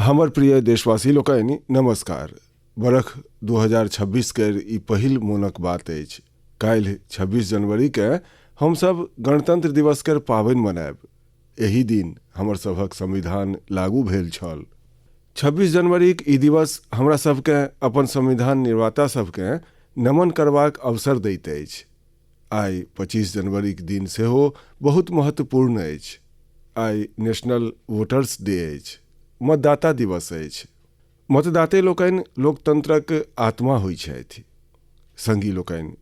हमर प्रिय देशवासी लोकनि नमस्कार। बरख 2026 के ई पहिल मोनक बात अछि। काल्हि 26 जनवरी के हम सब गणतंत्र दिवस के पावनि मनायब। एही दिन हमर सभक संविधान लागू भेल छल। 26 जनवरी के ई दिवस हमरा सबके अपन संविधान निर्माता सबके नमन करबाक अवसर दैत अछि। आइ 25 जनवरी के दिन सेहो बहुत महत्वपूर्ण अछि। आइ नेशनल वोटर्स डे अछि, मतदाता दिवस अछि। मतदाते लोकनि लोकतंत्रक आत्मा होइ छथि। संगी लोकनि,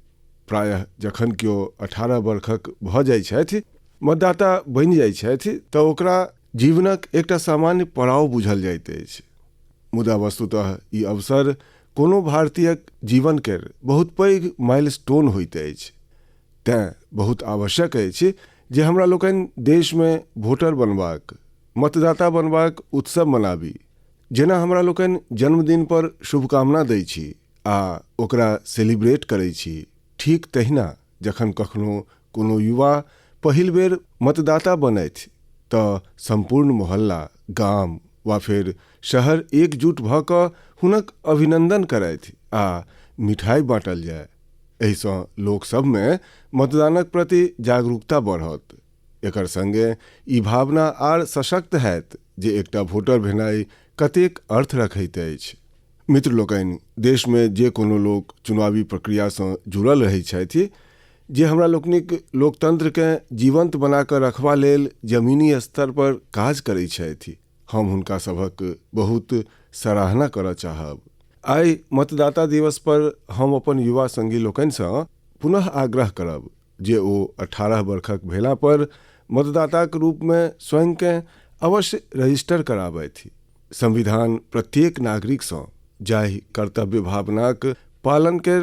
प्रायः जखन केओ 18 वर्षक भऽ जाइ छथि, मतदाता बनि जाइ छथि, तऽ ओकरा जीवनक एकटा सामान्य पड़ाव बुझल जाइत अछि। मुदा वस्तुतः ई अवसर कोनो भारतीयक जीवन केर बहुत पैघ माइलस्टोन होइत अछि। तेँ बहुत आवश्यक अछि जे हमरा लोकनि देश में वोटर बनबाक, मतदाता बनबाक उत्सव मनाबी। जेना हमरा लोकनि जन्मदिन पर शुभकामना दै छी आ ओकरा सेलिब्रेट करै छी, ठीक तहिना जखन कखनो कोनो युवा पहिल बेर मतदाता बनथि तऽ संपूर्ण मोहल्ला, गाम वा फिर शहर एकजुट भऽ कऽ हुनक अभिनंदन करथि आ मिठाई बाँटल जाय। एहिसँ लोक सबमे मतदानक प्रति जागरूकता बढ़त। एकर संगे ई भावना आर सशक्त हैत जे एकटा वोटर भेनाइ कतेक अर्थ रखैत अछि। मित्र लोकनि, देश में जे कोनो लोक चुनावी प्रक्रियासँ जुड़ल रहै छथि, जे हमरा लोकनिक लोकतंत्रके जीवंत बना कऽ रखबा लेल जमीनी स्तर पर काज करै छथि, हम हुनका सभक बहुत सराहना करऽ चाहब। आइ मतदाता दिवस पर हम अपन युवा संगी लोकनिसँ पुनः आग्रह करब जे ओ 18 वर्षक भेला पर मतदाताक रूप में स्वयं के अवश्य रजिस्टर कराबथि। संविधान प्रत्येक नागरिकसँ जाहि कर्तव्य भावनाक पालन के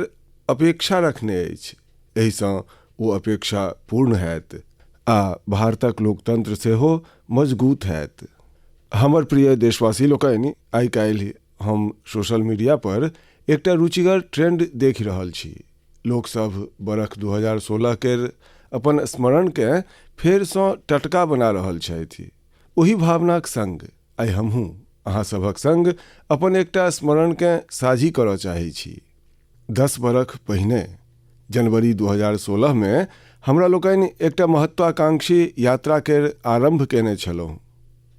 अपेक्षा रखने अछि, एहिसँ ओ अपेक्षा पूर्ण हैत आ भारतक लोकतंत्र सेहो मजबूत हैत। हमर प्रिय देशवासी लोकनि, आइ काल्हि हम सोशल मीडिया पर एकटा रुचिकर ट्रेंड देखि रहल छी। लोक सब बरख 2016 के अपन स्मरण के फेरसँ टटका बना रहल छथि। ओही भावनाक संग आइ हमहूँ अहाँ सभक संग अपन एकटा स्मरण के साझी करऽ चाहै छी। 10 बरख पहिने जनवरी 2016 में हमरा लोकनि एकटा महत्वाकांक्षी यात्रा के आरंभ केने छलहुँ।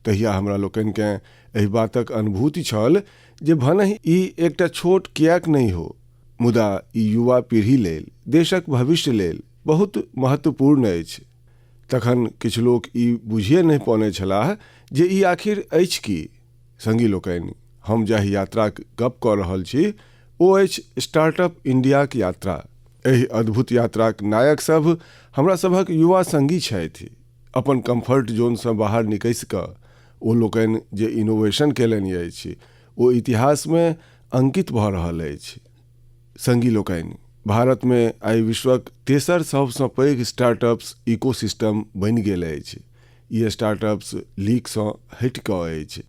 तहिया हमरा लोकनि के एहि बातक अनुभूति छल जे भनहि ई एकटा छोट किएक नहीं हो, मुदा ई युवा पीढ़ी लेल, देशक भविष्य लेल बहुत महत्वपूर्ण अछि। तखन किछु लोक ई बुझिए नहीं पौने छलाह जे ई आखिर अछि की। संगी लोकनि, हम जाहि यात्राक गप कऽ रहल छी ओ अछि स्टार्टअप इंडियाक यात्रा। एहि अद्भुत यात्राक नायक सब हमरा सभक युवा संगी छथि। अपन कंफर्ट जोनसँ बाहर निकसि कऽ ओ लोकनि जे इनोवेशन केलनि अछि, ओ इतिहास में अंकित भऽ रहल अछि। संगी लोकनि, भारत में आइ विश्वक तेसर सबसँ पैघ स्टार्टअप्स इकोसिस्टम बनि गेल अछि। ई स्टार्टअप्स लीकसँ हटि कऽ अछि।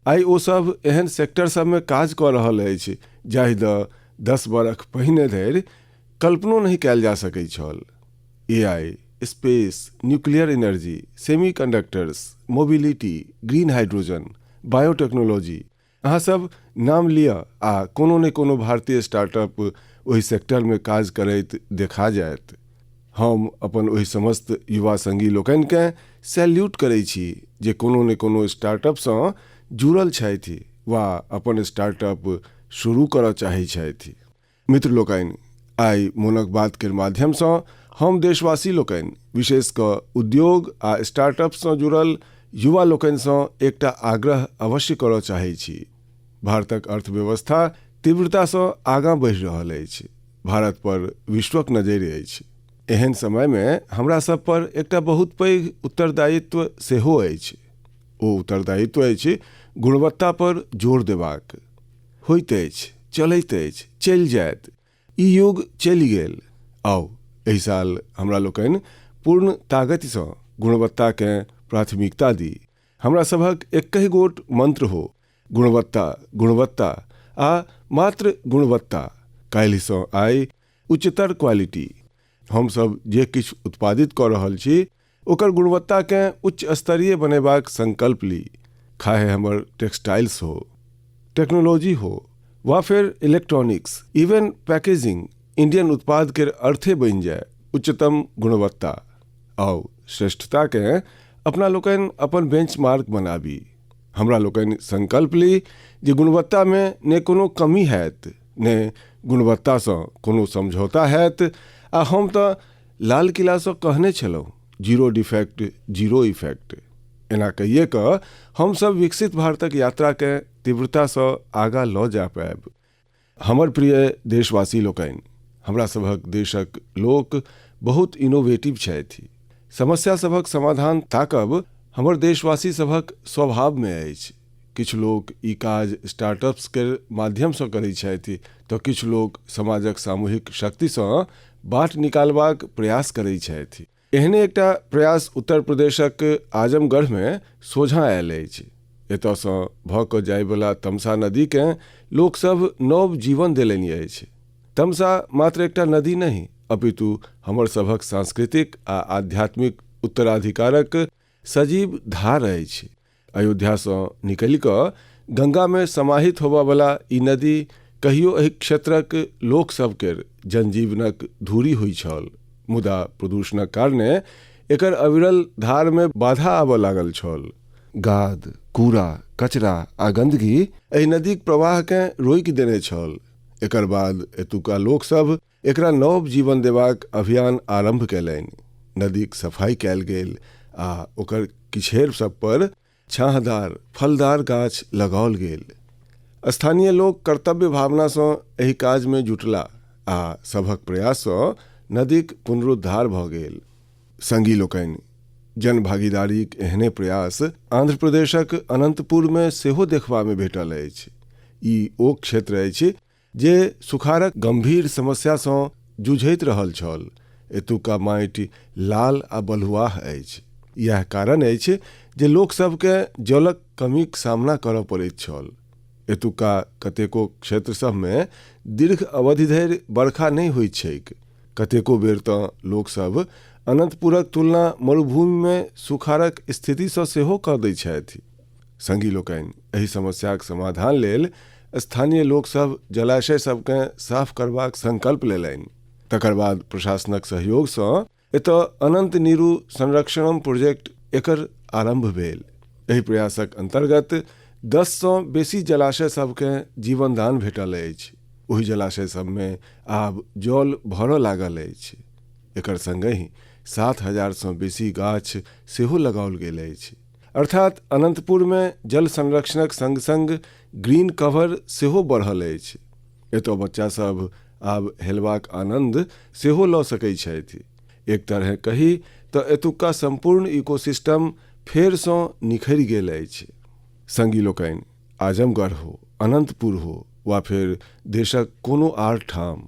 आइ ओ सब एहन सेक्टर सब में काज कऽ रहल अछि जाहि द 10 बरख पहिने धरि कल्पनो नहीं कयल जा सकैत छल। AI, space, nuclear energy, semiconductors, mobility, green hydrogen, biotechnology, अहाँ सब नाम लिअ आ कोनो ने कोनो भारतीय स्टार्टअप ओहि सेक्टर में काज करैत देखा जायत। हम अपन ओहि समस्त युवा संगी लोकनि के सैल्यूट करै छी जे कोनो ने कोनो स्टार्टअपसँ जुड़ल छथि वा अपन स्टार्टअप शुरू करऽ चाहै छथि। मित्र लोकनि, आइ मोनक बात के माध्यमसँ हम देशवासी लोकनि, विशेष कऽ उद्योग आ स्टार्टअपसँ जुड़ल युवा लोकनिसँ एकटा आग्रह अवश्य करऽ चाहै छी। भारतक अर्थव्यवस्था तीव्रतासँ आगाँ बढ़ि रहल अछि। भारत पर विश्वक नजरि अछि। एहन समय में हमरा सब पर एकटा बहुत पैघ उत्तरदायित्व सेहो अछि। ओ उत्तरदायित्व अछि गुणवत्ता पर जोर देबाक। होइत अछि, चलैत अछि, चलि जायत, ई युग चलि गेल। आउ एहि साल हमरा लोकनि पूर्ण ताकतिसँ गुणवत्ता के प्राथमिकता दी। हमरा सभक एकहि गोट मंत्र हो, गुणवत्ता, गुणवत्ता आ मात्र गुणवत्ता। काल्हिसँ आइ उच्चतर क्वालिटी। हम सब जे किछु उत्पादित कऽ रहल छी ओकर गुणवत्ता के उच्च स्तरीय बनेबाक संकल्प ली। खाहे हमर टेक्सटाइल्स हो, टेक्नोलॉजी हो वा फिर इलेक्ट्रॉनिक्स, इवन पैकेजिंग इंडियन उत्पाद के अर्थे बन जाए उच्चतम गुणवत्ता और श्रेष्ठता के अपना लोकन अपन बेंचमार्क बनाबी। हमरा लोकन संकल्प ली जे गुणवत्ता में ने कोनो कमी हैत ने गुणवत्ता से कोनो समझौता हैत। आ हम तो लाल किला से कहने छलहुँ जीरो डिफेक्ट जीरो इफेक्ट। एना कहिए क हम सब विकसित भारतक यात्रा के तीव्रता से आगा लऽ जा पायब। हमर प्रिय देशवासी लोकनि, हमरा सभक देशक लोक बहुत इनोवेटिव छथि। समस्या सभक समाधान ताकब हमर देशवासी सभक स्वभाव में अछि। किछु लोग ई काज स्टार्टअप्स के माध्यम से करै छथि तो किछु लोग समाजक सामूहिक शक्ति से बाट निकालबाक प्रयास करै छथि। एहने एकटा प्रयास उत्तर प्रदेशक आजमगढ़ में सोझा आयल अछि। एतऽ सँ भऽ कऽ जायवला तमसा नदी के लोक सब नव जीवन देलनि अछि। तमसा मात्र एकटा नदी नहीं अपितु हमर सभक सांस्कृतिक आ आध्यात्मिक उत्तराधिकारक सजीव धार अछि। अयोध्या से निकलि कऽ गंगा में समाहित होबयवला ई नदी कहियो एहि क्षेत्रक लोक सबके जनजीवनक धूरी होइ छल, मुदा प्रदूषणक कारणे एकर अविरल धार में बाधा आबऽ लागल छल। गाद, कूड़ा, कचरा आ गंदगी एहि नदीक प्रवाह के रोकि देने छल। एकर बाद एतुका लोक सब एकरा नव जीवन देबाक अभियान आरंभ कयलनि। नदीक सफाई कयल गेल आ ओकर किछेर सब पर छाहदार फलदार गाछ लगाओल गेल। स्थानीय लोक कर्तव्य भावना सँ एहि काज में जुटला आ सभक प्रयास सँ नदीक पुनरुद्धार भऽ गेल। संगी लोकनि, जन भागीदारीक एहने प्रयास आंध्र प्रदेशक अनंतपुर में सेहो देखबा में भेटल अछि। ई ओ क्षेत्र अछि जे सुखाड़क गंभीर समस्या सँ जूझैत रहल छल। एतुका माटि लाल आ बलुआह अछि। यह कारण अछि जे लोक सबके जलक कमीक सामना करऽ पड़ैत छल। एतुका कतेको क्षेत्र सब में दीर्घ अवधि धरि बरखा नहीं होइत छैक। कतेको बेर तऽ लोक सब अनंतपुरक तुलना मरुभूमि में सुखाड़क स्थिति सँ सेहो कऽ दै छथि। संगी लोकनि, एहि समस्याक समाधान लेल स्थानीय लोक सब जलाशय सबके साफ करबाक संकल्प लेलनि। तकर बाद प्रशासनक सहयोग सँ एतऽ अनंत नीरू संरक्षणम प्रोजेक्ट एकर आरंभ भेल। एहि प्रयासक अंतर्गत 10 सँ बेसी जलाशय सबके जीवनदान भेटल अछि। ओहि जलाशय सब में आब जल भरऽ लागल अछि। एकर संगहि 7,000 सँ बेसी गाछ सेहो लगाओल गेल अछि। अर्थात अनंतपुर में जल संरक्षणक संग संग ग्रीन कवर सेहो बढ़ल अछि। एतऽ बच्चा सब आब हेलबाक आनंद सेहो लऽ सकै छथि। एक तरह कही तऽ एतुका संपूर्ण इकोसिस्टम फेर सँ निखरि गेल अछि। संगी लोकनि, आजमगढ़ हो, अनंतपुर हो वा फिर देशक कोनो आर ठाम,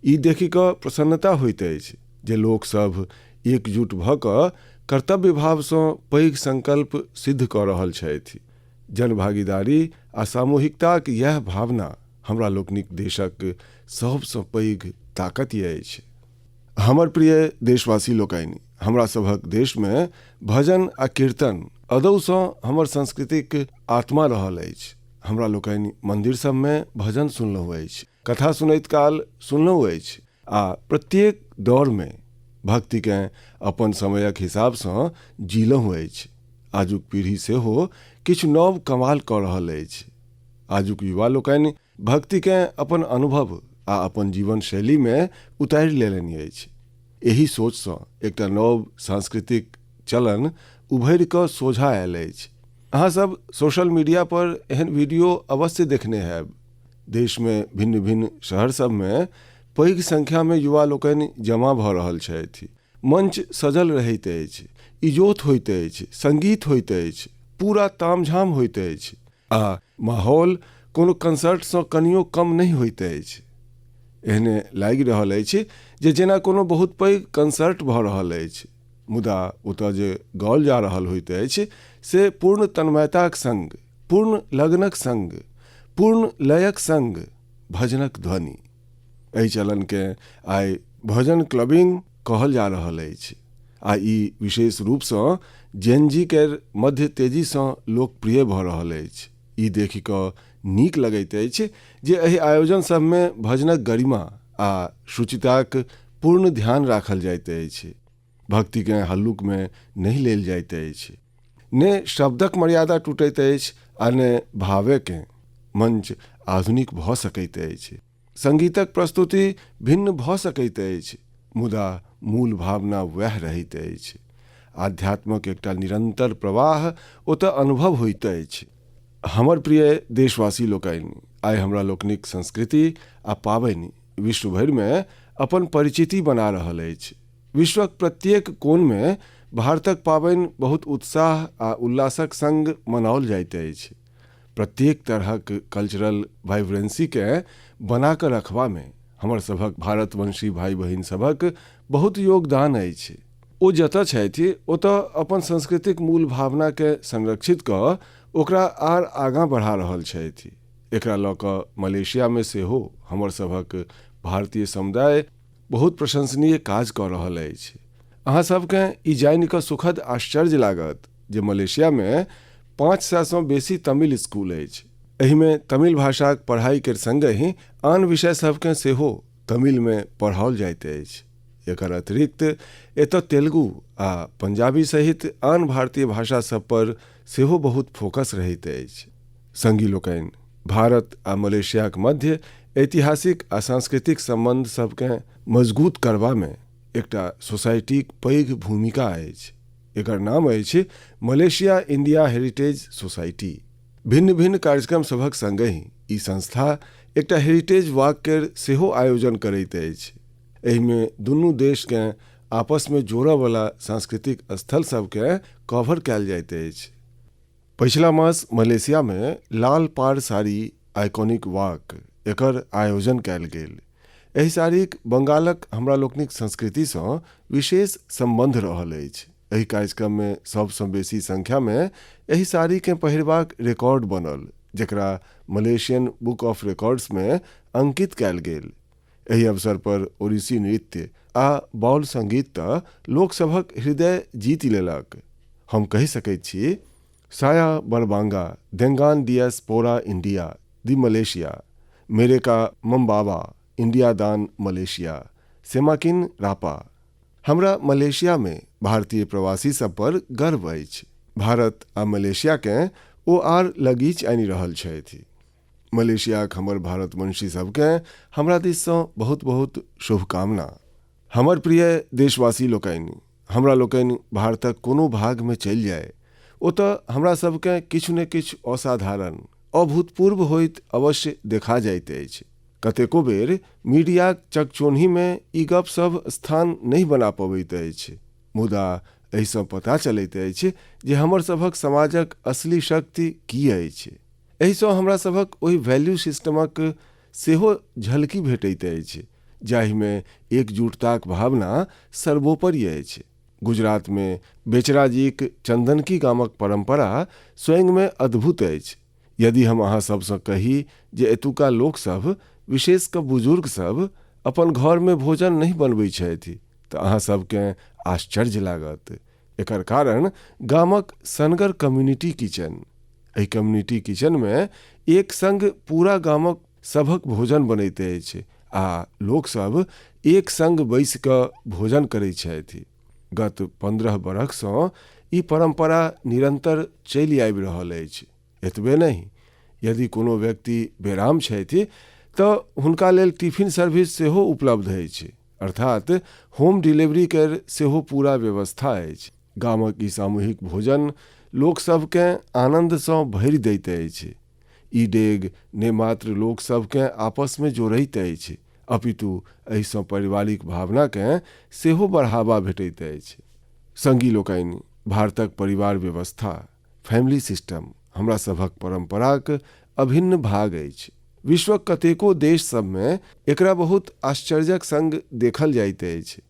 ई देखि कऽ प्रसन्नता होइत अछि जे लोक सब एकजुट भऽ कऽ कर्तव्य भाव सँ पैघ संकल्प सिद्ध कऽ रहल छथि। जन भागीदारी आ सामूहिकताक यह भावना हमरा लोकनिक देशक सबसँ पैघ ताकत अछि। हमर प्रिय देशवासी लोकनि, हमरा सभक देश में भजन आ कीर्तन अदौ सँ हमर संस्कृतिक आत्मा रहल अछि। हमरा लोकनि मंदिर सब में भजन सुनलहुँ अछि, कथा सुनैत काल सुनलहुँ अछि आ प्रत्येक दौर में भक्ति के अपन समयक हिसाब सँ जीलहुँ अछि। आजुक पीढ़ी सेहो किछु नव कमाल कऽ रहल अछि। आजुक युवा लोकनि भक्ति के अपन अनुभव आ अपन जीवन शैली में उतारि लेलनि अछि। एही सोच सँ एकटा नव सांस्कृतिक चलन उभरि कऽ सोझा आयल अछि। अहाँ सब सोशल मीडिया पर एहन वीडियो अवश्य देखने हैब। देश में भिन्न भिन्न शहर सब में पैघ संख्या में युवा लोकनि जमा भऽ रहल छथि। मंच सजल रहैत अछि, इजोत होइत अछि, संगीत होइत अछि, पूरा तामझाम होइत अछि आ माहौल कोनो कंसर्ट सँ कनियो कम नहीं होइत अछि। एहने लागि रहल अछि जे जेना कोनो बहुत पैघ कंसर्ट भऽ रहल अछि, मुदा ओतऽ जे गाओल जा रहल होइत अछि से पूर्ण तन्मयताक संग, पूर्ण लगनक संग, पूर्ण लयक संग भजनक ध्वनि। एहि चलन के आइ भजन क्लबिंग कहल जा रहल अछि आ ई विशेष रूपसँ जेन जी केर मध्य तेजीसँ लोकप्रिय भऽ रहल अछि। ई देखि कऽ नीक लगैत अछि जे एहि आयोजन सभमे भजनक गरिमा आ शुचिताक पूर्ण ध्यान राखल जाइत अछि। भक्तिकेँ हल्लुकमे नहि लेल जाइत अछि, ने शब्दक मर्यादा टूटैत अछि आ ने भावेकेँ मंच आधुनिक भऽ सकैत अछि। संगीतक प्रस्तुति भिन्न भऽ सकैत अछि, मुदा मूल भावना वैह रहैत अछि। आध्यात्मक एकटा निरंतर प्रवाह ओतऽ अनुभव होइत अछि। हमर प्रिय देशवासी लोकनि, आइ हमरा लोकनिक संस्कृति आ पाबनि विश्व भरिमे अपन परिचिति बना रहल अछि। विश्वक प्रत्येक कोनमे भारतक पाबनि बहुत उत्साह आ उल्लासक संग मनाओल जाइत अछि। प्रत्येक तरहक कल्चरल वाइब्रेंसीकेँ बना कऽ रखबामे हमर सभक भारतवंशी भाई बहिन सभक बहुत योगदान अछि। ओ जतऽ छथि ओतऽ अपन सांस्कृतिक मूल भावनाकेँ संरक्षित कऽ ओकरा आर आगाँ बढ़ा रहल छथि। एकरा लऽ कऽ मलेशियामे सेहो हमर सभक भारतीय समुदाय बहुत प्रशंसनीय काज कऽ रहल अछि। अहाँ सभकेँ ई जानि कऽ सुखद आश्चर्य लागत जे मलेशियामे 500सँ बेसी तमिल स्कूल अछि। एहिमे तमिल भाषाक पढ़ाई केर संगहि आन विषय सभकेँ सेहो तमिलमे पढ़ाओल जाइत अछि। एकर अतिरिक्त एतऽ तेलुगु आ पंजाबी सहित आन भारतीय भाषा सब पर सेहो बहुत फोकस रहैत अछि। संगी लोकनि, भारत आ मलेशियाक मध्य ऐतिहासिक आ सांस्कृतिक संबंध सबकेँ मजबूत करबामे एकटा सोसाइटीक पैघ भूमिका अछि। एकर नाम अछि मलेशिया इंडिया हेरिटेज सोसाइटी। भिन्न भिन्न कार्यक्रम सभक संगहि ई संस्था एकटा हेरिटेज वॉक केर सेहो आयोजन करैत अछि। एहिमे दुनू देशकेँ आपसमे जोड़यवला सांस्कृतिक स्थल सभकेँ कवर कयल जाइत अछि। पछिला मास मलेशियामे लाल पाड़ साड़ी आइकॉनिक वॉक एकर आयोजन कयल गेल। एहि साड़ीक बंगालक हमरा लोकनिक संस्कृतिसँ विशेष संबंध रहल अछि। एहि कार्यक्रममे सबसँ बेसी संख्यामे एहि साड़ीकेँ पहिरबाक रिकॉर्ड बनल, जेकरा मलेशियन बुक ऑफ रिकॉर्ड्समे अंकित कयल गेल। एहि अवसर पर ओडिसी नृत्य आ बाउल संगीत तऽ लोकसभक हृदय जीत लेलक। हम कहि सकैत छी, साया बरबांगा देंगान डियस पोरा इंडिया दी मलेशिया, मेरेका मम्बावा इंडिया दान मलेशिया, सेमाकिन रापा। हमरा मलेशियामे भारतीय प्रवासी सब पर गर्व अछि। भारत आ मलेशियाकेँ ओ आर लगीच आनि रहल छथि। मलेशियाक हमर भारतवंशी सबकेँ हमरा दिससँ बहुत बहुत शुभकामना। हमर प्रिय देशवासी लोकनि, हमरा लोकनि भारतक कोनो भागमे चलि जाय, ओतऽ हमरा सबकेँ किछु ने किछु असाधारण, अभूतपूर्व होइत अवश्य देखा जाइत अछि। कतेको बेर मीडियाक चकचोन्हीमे ई गपसभ स्थान नहि बना पबैत अछि, मुदा एहिसँ पता चलैत अछि जे हमर सभक समाजक असली शक्ति की अछि। एहिसँ हमरा सभक ओहि वैल्यू सिस्टमक सेहो झलकी भेटैत अछि जाहिमे एकजुटताक भावना सर्वोपरि अछि। गुजरातमे बेचराजीक चंदनकी गामक परंपरा स्वयंमे अद्भुत अछि। यदि हम अहाँ सबसँ कही जे एतुका लोकसभ, विशेष कऽ बुजुर्ग सब, अपन घरमे भोजन नहि बनबै छथि तऽ अहाँ सबकेँ आश्चर्य लागत। एकर कारण गामक सनगर कम्युनिटी किचन। एहि कम्युनिटी किचनमे एक संग पूरा गामक सभक भोजन बनैत अछि आ लोकसभ एक संग बैसि कऽ भोजन करैत छथि। गत 15 बरखसँ ई परंपरा निरंतर चलि आबि रहल अछि। एतबे नहीं, यदि कोनो व्यक्ति बेराम छथि तऽ हुनका लेल टिफिन सर्विस सेहो उपलब्ध अछि, अर्थात होम डिलीवरी केर सेहो पूरा व्यवस्था अछि। गामक ई सामूहिक भोजन लोकसभकेँ आनन्दसँ भरि दैत अछि। ई डेग ने मात्र लोकसभकेँ आपसमे जोड़ैत अछि, अपितु एहिसँ पारिवारिक भावनाकेँ सेहो बढ़ावा भेटैत अछि। संगी लोकनि, भारतक परिवार व्यवस्था, फैमिली सिस्टम हमरा सभक परंपराक अभिन्न भाग अछि। विश्वक कतेको देश सबमे एकरा बहुत आश्चर्यक संग देखल जाइत अछि।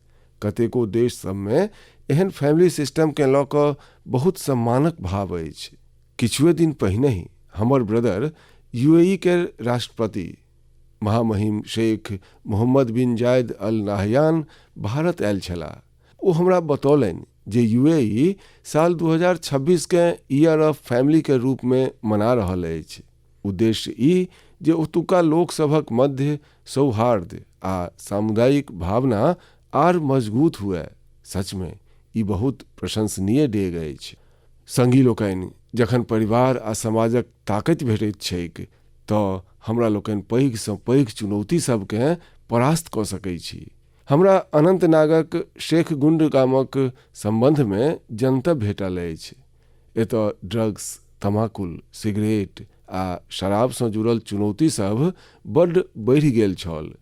कतेको देश सबमे एहन फैमिली सिस्टमकेँ लऽ कऽ बहुत सम्मानक भाव अछि। किछुए दिन पहिनहि हमर ब्रदर यूएई केर राष्ट्रपति महामहिम शेख मोहम्मद बिन जायद अल नाहयान भारत आयल छलाह। वो हमरा बतौलनि जे यूएई साल 2026 के ईयर ऑफ फैमिली के रूप में मना रहल अछि। उद्देश्य ई जे ओतुका लोक सभक मध्य सौहार्द आ सामुदायिक भावना आर मजबूत हुए। सच में ई बहुत प्रशंसनीय डेग अछि। संगी लोकनि, जखन परिवार आ समाजक ताकत भेटैत छैक तऽ हमरा लोकनि पैघ सँ पैघ चुनौती सबके परास्त कऽ सकैत छी। हमरा अनंतनागक शेख गुंड गामक संबंध में जनतब भेटल अछि। एतऽ ड्रग्स, तमाकुल, सिगरेट आ शराब सँ जुड़ल चुनौती सब बड्ड बढ़ि गेल छल।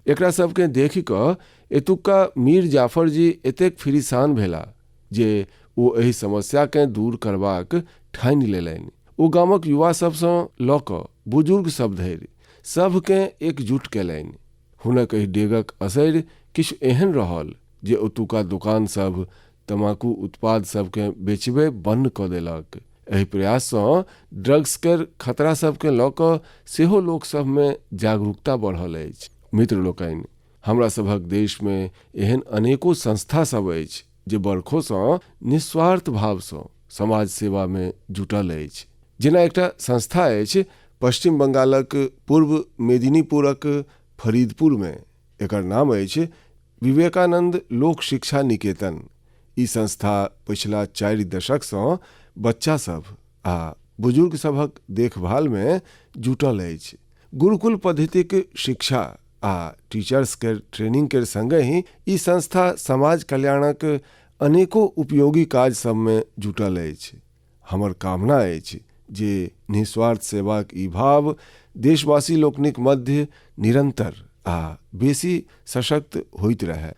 एकरा सबके देखि कऽ एतुक्का मीर जाफर जी एतेक फिरिसान भेला जे ओ एहि समस्या के दूर करबाक ठानि लेलनि। ओ गामक युवा सब सँ लऽ कऽ बुजुर्ग सब धरि सबके एकजुट केलनि। हुनक एहि डेगक असरि किछु एहन रहल जे ओतुका दुकान सब तमाकू उत्पाद सबके बेचबे बंद कऽ देलक। एहि प्रयास सँ ड्रग्स केर खतरा सबके लऽ कऽ सेहो लोक सब में जागरूकता बढ़ल अछि। मित्र लोकनि, हमरा सभक देश में एहन अनेको संस्था सब अछि जे बरखो सँ निस्वार्थ भाव सँ समाज सेवा में जुटल अछि। जेना एकटा संस्था अछि पश्चिम बंगालक पूर्व मेदिनीपुरक फरीदपुर में। एकर नाम अछि विवेकानंद लोक शिक्षा निकेतन। ई संस्था पिछला 4 दशक सँ बच्चा सब आ बुजुर्ग सभक देखभाल में जुटल अछि। गुरुकुल पद्धतिक शिक्षा आ टीचर्स के ट्रेनिंग के संगे ही ई संस्था समाज कल्याणक अनेको उपयोगी काज सब में जुटल अछि। हमर कामना अछि जे निस्वार्थ सेवाक ई भाव देशवासी लोकनिक मध्य निरंतर आ बेसी सशक्त होइत रहे।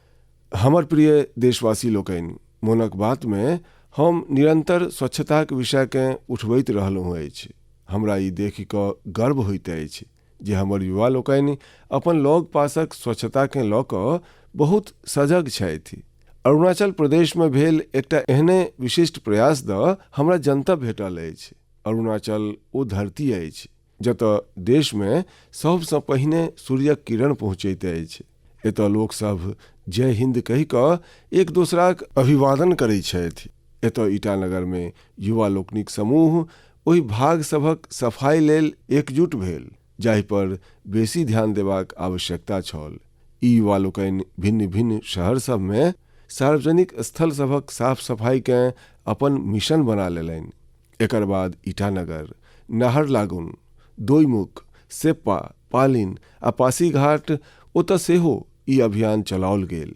हमर प्रिय देशवासी लोकनि, मोनक बात में हम निरंतर स्वच्छताक विषय के उठबैत रहलहुँ अछि। हमरा ई देखि कऽ गर्व होइत अछि जे हमर युवा लोकनि अपन लग पासक स्वच्छता के लऽ कऽ बहुत सजग छथि। अरुणाचल प्रदेश में भेल एकटा एहने विशिष्ट प्रयास दऽ हमरा जनतब भेटल अछि। अरुणाचल ओ धरती अछि जतऽ देश में सबसँ पहिने सूर्यक किरण पहुँचैत अछि। एतऽ लोक सब जय हिंद कहि कऽ एक दोसराक अभिवादन करैत छथि। एतऽ ईटानगर में युवा लोकनिक समूह ओहि भाग सभक सफाई लेल एकजुट भेल जाहि पर बेसी ध्यान देबाक आवश्यकता छल। ई युवा लोकनि भिन्न भिन्न शहर सब में सार्वजनिक स्थल सभक साफ सफाई के अपन मिशन बना लेलनि। एकर बाद ईटानगर, नाहरलागुन, दोईमुख, सेप्पा, पालिन आ पासीघाट ओतऽ सेहो ई अभियान चलाओल गेल।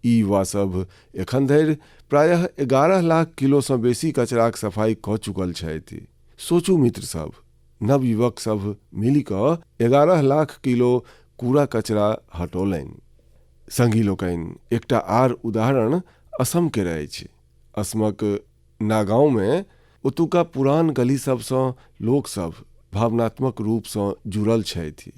ई युवा सब एखन धरि प्रायः 11 लाख किलो सँ बेसी कचराक सफाई कऽ चुकल छथि। सोचू मित्र सब, नवयुवक सब मिली कऽ 11 लाख किलो कूड़ा कचरा हटौलनि। संगी लोकनि, एकटा आर उदाहरण असम के अछि। असमक नागांव में ओतुका पुरान गली सब सँ लोक सब भावनात्मक रूप सँ जुड़ल छथि।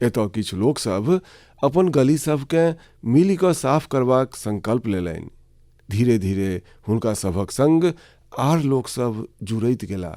एतऽ किछु लोक सब अपन गली सबके मिली कऽ साफ करबाक संकल्प लेलनि। धीरे धीरे हुनका सभक संग आर लोक सब जुड़ैत गेला।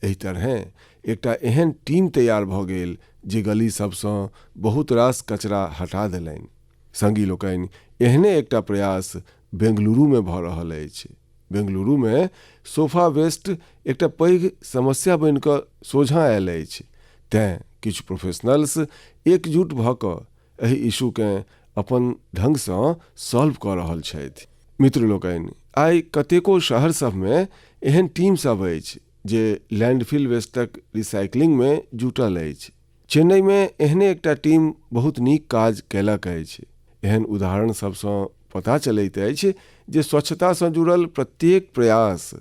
एहि तरहें एकटा एहन टीम तैयार भऽ गेल जे गली सब सँ बहुत रास कचरा हटा देलनि। संगी लोकनि, एहने एकटा प्रयास बेंगलुरु में भऽ रहल अछि। बेंगलुरु में सोफा वेस्ट एकटा पैघ समस्या बनि कऽ सोझाँ आयल अछि। तें किछु प्रोफेशनल्स एकजुट भऽ कऽ एहि इशू के अपन ढंग सँ सॉल्व कऽ रहल छथि। मित्र लोकनि, आइ कतेको शहर सब में एहन टीम सब अछि जे लैंडफिल वेस्टक रिसाइक्लिंग में जुटल अछि। चेन्नई में एहने एकटा टीम बहुत नीक काज केलक अछि। एहन उदाहरण सब सँ पता चलैत अछि जे स्वच्छता सँ जुड़ल प्रत्येक प्रयास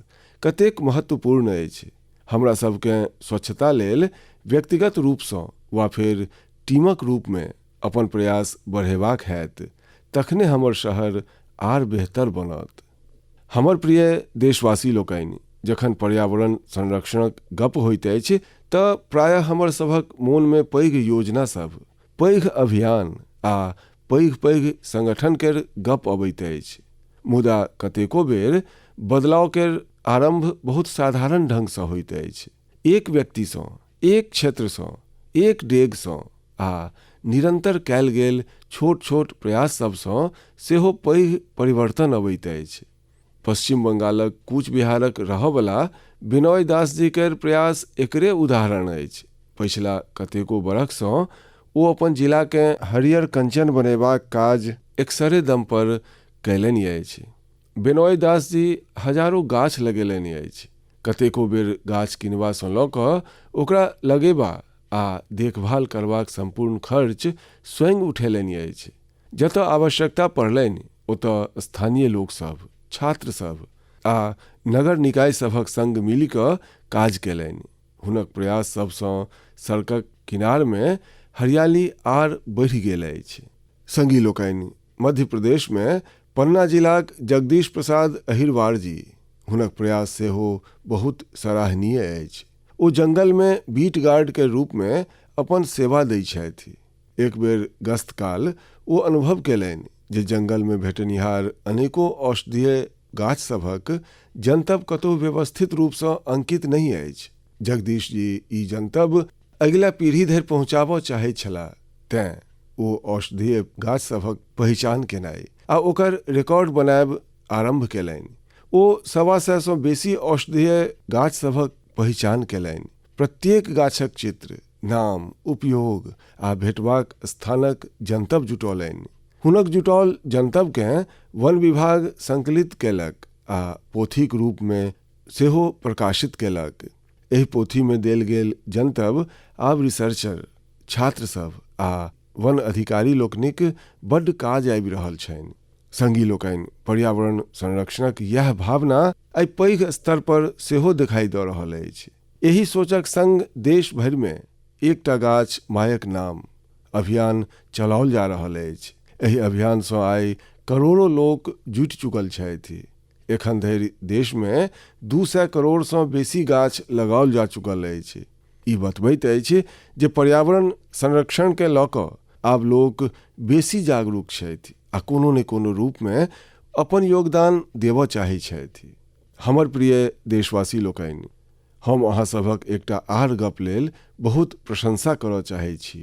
कतेक महत्वपूर्ण अछि। हमरा सबके स्वच्छता लेल व्यक्तिगत रूप सँ वा फिर टीमक रूप में अपन प्रयास बढ़ेबाक हैत, तखने हमर शहर आर बेहतर बनत। हमर प्रिय देशवासी लोकनि, जखन पर्यावरण संरक्षणक गप होइत अछि तऽ प्रायः हमर सभक मोन में पैघ योजना सब, पैघ अभियान आ पैघ पैघ संगठन केर गप अबैत अछि। मुदा कतेको बेर बदलाव केर आरंभ बहुत साधारण ढंग सँ होइत अछि। एक व्यक्ति सँ, एक क्षेत्र सँ, एक डेग सँ आ निरंतर कयल गेल छोट छोट प्रयास सबसँ सेहो पैघ परिवर्तन अबैत अछि। पश्चिम बंगालक कूच बिहारक रहयवला बिनोय दास जी केर प्रयास एकरे उदाहरण अछि। पिछला कतेको बरखसँ ओ अपन जिलाकेँ हरियर कंचन बनेबाक काज एकसरे दम पर कयलनि अछि। बिनोय दास जी हजारों गाछ लगेलनि अछि। कतेको बेर गाछ किनबासँ लऽ कऽ ओकरा लगेबा आ देखभाल करबाक संपूर्ण खर्च स्वयं उठेलनि अछि। जतऽ आवश्यकता पड़लनि ओतऽ स्थानीय लोकसभ, छात्रसभ आ नगर निकाय सभक संग मिलि कऽ काज केलनि। हुनक प्रयास सबसँ सड़कक किनारमे हरियाली आर बढ़ि गेल अछि। संगी लोकनि, मध्य प्रदेशमे पन्ना जिलाक जगदीश प्रसाद अहिरवार जी, हुनक प्रयास सेहो बहुत सराहनीय अछि। ओ जंगलमे बीट गार्ड के रूपमे अपन सेवा दै छथि। एक बेर गस्त काल ओ अनुभव केलनि जे जंगलमे भेटनिहार अनेको औषधीय गाछ सभक जनतब कतहु व्यवस्थित रूपसँ अंकित नहीं अछि। जगदीश जी ई जनतब अगिला पीढ़ी धरि पहुँचाबऽ चाहैत छलाह। तेँ ओ औषधीय गाछ सभक पहिचान केनाइ आ ओकर रिकॉर्ड बनायब आरंभ केलनि। ओ 125 सँ बेसी औषधीय गाछ सभक पहिचान केलनि। प्रत्येक गाछक चित्र, नाम, उपयोग आ भेटबाक स्थानक जनतब जुटौलनि। हुनक जुटाओल जनतबकेँ वन विभाग संकलित केलक आ पोथीक रूपमे सेहो प्रकाशित केलक। एहि पोथीमे देल गेल जनतब आब रिसर्चर, छात्रसभ आ वन अधिकारी लोकनिक बड्ड काज आबि रहल छनि। संगी लोकनि, पर्यावरण संरक्षणक यह भावना आइ पैघ स्तर पर सेहो दिखाई दऽ रहल अछि। एही सोचक संग देश भरिमे एकटा गाछ मायक नाम अभियान चलाओल जा रहल अछि। एहि अभियानसँ आइ करोड़ों लोक जुटि चुकल छथि। एखन धरि देशमे 200 करोड़सँ बेसी गाछ लगाओल जा चुकल अछि। ई बतबैत अछि जे पर्यावरण संरक्षणके लऽ कऽ आब लोक बेसी जागरूक छथि आ कोनो ने कोनो रूपमे अपन योगदान देबऽ चाहै छथि। हमर प्रिय देशवासी लोकनि, हम अहाँ सभक एकटा आर गप लेल बहुत प्रशंसा करऽ चाहै छी।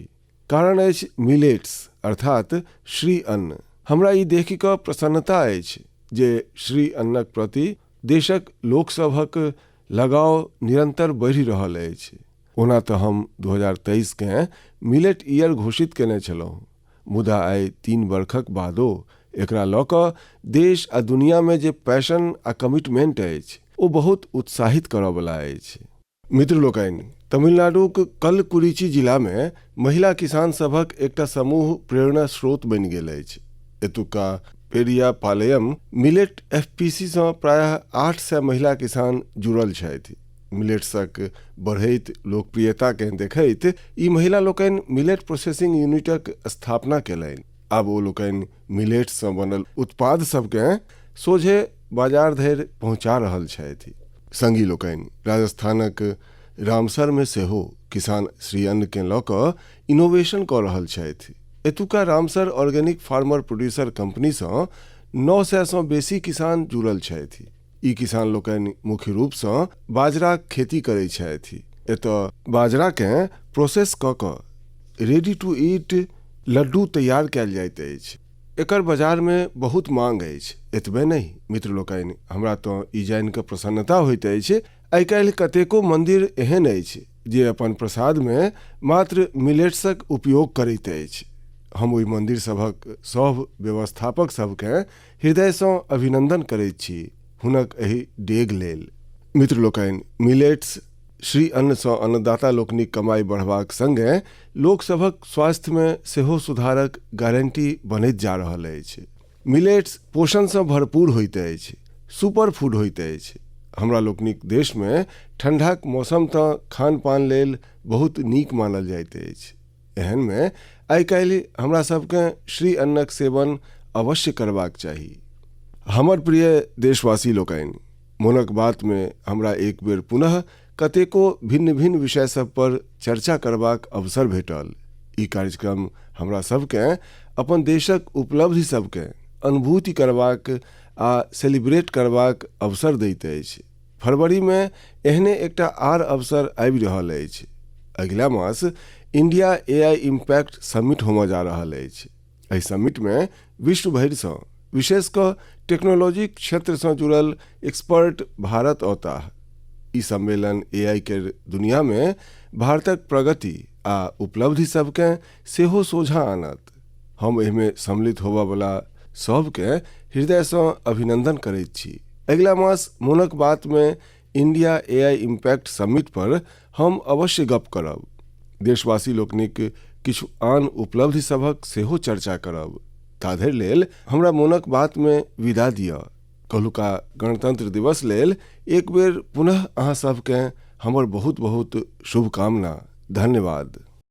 कारण अछि मिलेट्स अर्थात श्री अन्न। हमरा ई देखि कऽ प्रसन्नता अछि जे श्री अन्नक प्रति देशक लोकसभक लगाव निरंतर बढ़ि रहल अछि। ओना तऽ हम 2023 केँ मिलेट ईयर घोषित केने छलहुँ, मुदा आइ 3 बरखक बादो एकरा लऽ कऽ देश आ दुनियामे जे पैशन आ कमिटमेंट अछि ओ बहुत उत्साहित करऽवला अछि। मित्र लोकनि, तमिलनाडुक कलकुरिची जिलामे महिला किसान सभक एकटा समूह प्रेरणा स्रोत बनि गेल अछि। एतुका पेरिया पालयम मिलेट एफपीसी सँ प्रायः 800 महिला किसान जुड़ल छथि। मिलेट्सक बढ़ैत लोकप्रियताकेँ देखैत ई महिला लोकनि मिलेट प्रोसेसिंग यूनिटक स्थापना केलनि। आब ओ लोकनि मिलेट्ससँ बनल उत्पाद सभकेँ सोझे बाजार धरि पहुँचा रहल छथि। संगी लोकनि, राजस्थानक रामसरमे सेहो किसान श्री अन्नकेँ लऽ कऽ इनोवेशन कऽ रहल छथि। एतुका रामसर ऑर्गेनिक फार्मर प्रोड्यूसर कंपनीसँ 900 सँ बेसी किसान जुड़ल छथि। ई किसान लोकनि मुख्य रूपसँ बाजराक खेती करैत छथि। एतऽ बाजराकेँ प्रोसेस कऽ कऽ रेडी टू ईट लड्डू तैयार कयल जाइत अछि। एकर बाजारमे बहुत मांग अछि। एतबे नहीं मित्र लोकनि, हमरा तऽ ई जानि कऽ प्रसन्नता होइत अछि आइ काल्हि कतेको मंदिर एहन अछि जे अपन प्रसादमे मात्र मिलेट्सक उपयोग करैत अछि। हम ओहि मंदिर सभक सभ व्यवस्थापक सभकेँ हृदयसँ अभिनंदन करैत छी हुनक एहि डेग लेल। मित्र लोकनि, मिलेट्स श्री अन्नसँ अन्नदाता लोकनिक कमाई बढ़बाक संगे लोकसभक स्वास्थ्यमे सेहो सुधारक गारंटी बनैत जा रहल अछि। मिलेट्स पोषणसँ भरपूर होइत अछि, सुपर फूड होइत अछि। हमरा लोकनिक देशमे ठंडाक मौसम तऽ खान पान लेल बहुत नीक मानल जाइत अछि। एहनमे आइ काल्हि हमरा सभकेँ श्री अन्नक सेवन अवश्य करबाक चाही। हमर प्रिय देशवासी लोकनि, मोनक बातमे हमरा एक बेर पुनः कतेको भिन्न भिन्न विषय सब पर चर्चा करबाक अवसर भेटल। ई कार्यक्रम हमरा सभकेँ अपन देशक उपलब्धि सभकेँ अनुभूति करबाक आ सेलिब्रेट करबाक अवसर दैत अछि। फरवरीमे एहने एकटा आर अवसर आबि रहल अछि। अगिला मास इंडिया एआई इम्पैक्ट समिट होमऽ जा रहल अछि। एहि समिट में विश्व भरि सँ विशेष कऽ टेक्नोलॉजी क्षेत्र सँ जुड़ल एक्सपर्ट भारत औताह। ई सम्मेलन एआई के दुनिया में भारतक प्रगति आ उपलब्धि सबके सेहो सोझा आनत। हम एहिमे सम्मिलित होबऽ वाला सबके हृदय सँ अभिनंदन करैत छी। अगिला मास मोनक बात में इंडिया एआई इम्पैक्ट समिट पर हम अवश्य गप करब। देशवासी लोकनिक किछु आन उपलब्धि सभक सेहो चर्चा करब। ताधरि लेल हमरा मोनक बात में विदा दिअ। कल्हुका गणतंत्र दिवस लेल एक बेर पुनः अहाँ सबके हमर बहुत बहुत शुभकामना। धन्यवाद।